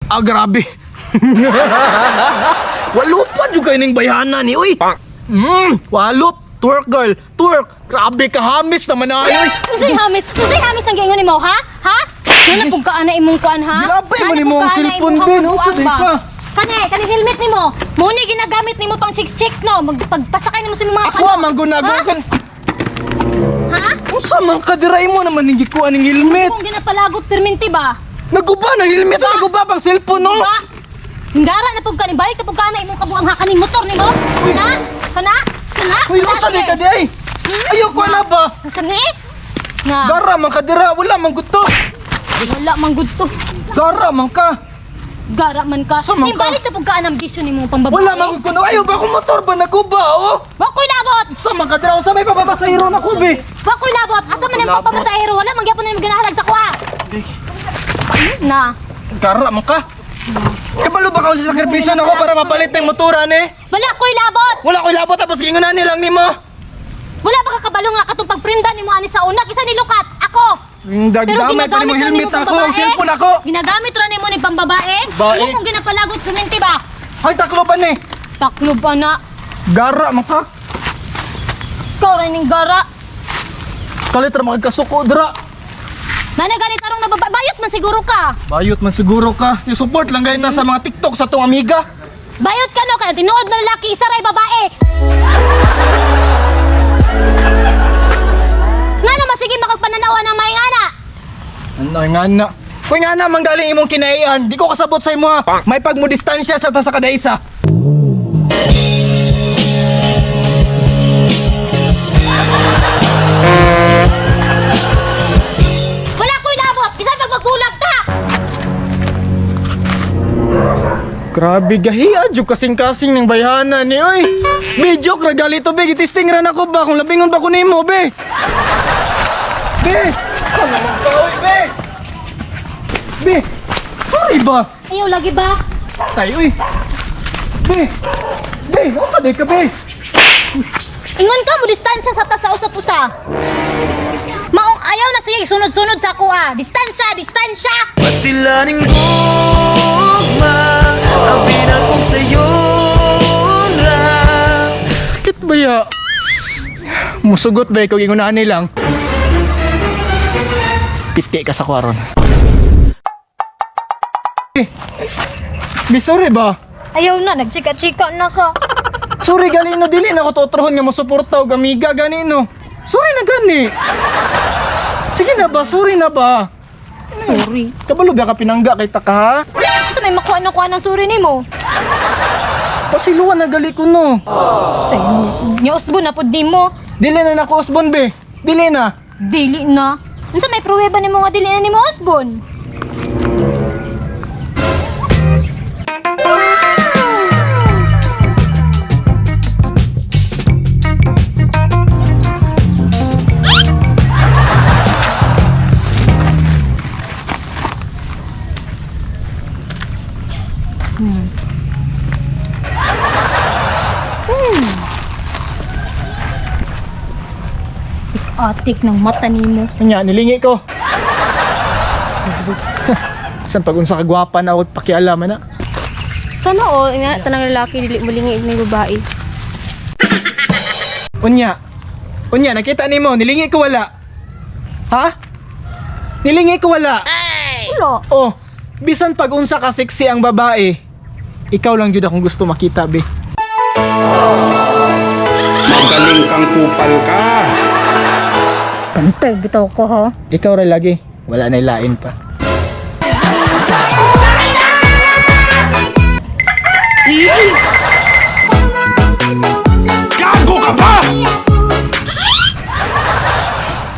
Ah, grabe. Walupad yung kaining bayana ni, uy. Walup. Twerk, girl. Twerk. Grabe ka, hamis naman na, uy. Usay hamis ang giingon nimo, ha? Ha? Nana pug kaana imong kuan, ha? Grabe man imong cellphone, Ben. Unsa di ka? Kani helmet nimo. Muni ginagamit nimo pang chicks, no? Magpagpasakay nimo sa imong mga Ako man gunagawa. Ha? Unsa man ka diray mo naman hindi ko aning helmet. Kung ginapalagot perminti ba? Naguba na helmet, naguba pang cellphone no. Ba? Ngara na pug kani balik na pug kana imong kabuang hakaning motor nimo. Kana. Uy, unsa di ka di ay? Ayoko na ba? Kani? Nga. Gara man ka dira, wala man gusto. Wala man gusto. Gara man ka. Gara man ka. Sa man ka? Balik na pug kana ang bisyo nimo pang babae. Wala man gusto. Ayaw ba akong motor ba naguba oh? Wakoy labot. Sa man ka dira, unsa may papapasahiro na ko be? Wakoy labot. Asa man yung papamasahero? Wala man gyapon nimo ginahalag sa kuha. Na. Gara man ka. Kabalo ba ka sa sakripisyo nako para mapalit ng motora ni? Wala ko'y labot. Wala ko labot tapos gingunan nilang nimo. Wala ba ka kabalo nga katong pagprinda nimo ani sa una kisa nilukat? Ako. Dagdamay pa nimo helmet ako, ang cellphone ako. Ginagamit ra nimo ni pambabae? Bae. Kung ginapalagot perminti ba? Ay taklo pa ni. Taklob ana. Gara man ka. Ikaw rin ning gara. Kalit ra makagkasuko dira. Nana ganit arong nababayot man siguro ka. Bayot man siguro ka. I-support lang gayta sa mga TikTok sa tong amiga. Bayot ka no kaya tinuod na lalaki isa ray babae. Nga naman sige makagpananawa ng may ana. Ano nga na? Kung nga na manggaling imong kinaian, di ko kasabot sa imo ha. May pagmudistansya sa ta sa kadaysa. Wala ko'y labot. Bisan pag magbulag ta. Grabe gahiya, jud kasing-kasing ng bayana ni oy. Be, joke ra gali to be, gitisting ra nako ba kung labingon ba ko nimo be. Be, ano naman ka oy be? Be, sorry ba? Ayaw lagi ba? Tay oy. Be, unsa di ka be? Ingon ka mo distansya sa ta sa usap-usa. Maong ayaw na sige sunod-sunod sa kuha. Distansya. Pastilaning gugma ang pinakong sa'yo lang. Sakit ba ya? Musugot ba ikaw ingunahan nilang? Piti ka sa kwaron. Be, sorry ba? Ayaw na, nagchika-chika na ka. Sorry gali no, dili na ko totrohon nga mo suporta og amiga gani no. Sorry na gani. Sige na ba, sorry na ba? Sorry. Kabalo ba ka pinangga kay taka ha? Sa may makuha na kuha ng suri ni mo. Pasiluan na gali ko no. Say, niosbo na po di mo. Dili na nako usbon be. Dili na. Dili na. Unsa may pruweba ni mo nga dili na ni mo osbon? Atik ng mata nimo. Anya nilingi ko. San pag unsa ka gwapa na og pakialaman na. Sana nga tanang lalaki dili mulingi ni babae. Unya nakita nimo nilingi ko wala. Ha? Nilingi ko wala. Ulo. Oh, bisan pag unsa ka sexy ang babae, ikaw lang jud akong gusto makita be. Magaling kang kupal ka. Pantay bitaw ko ha. Ikaw ra lagi, wala na lain pa. Gago ka ba?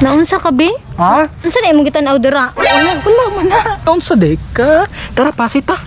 Naunsa ka be? Ha? Unsa na imong gitan-aw dira? Wala man na. Unsa day ka? Tara pasita.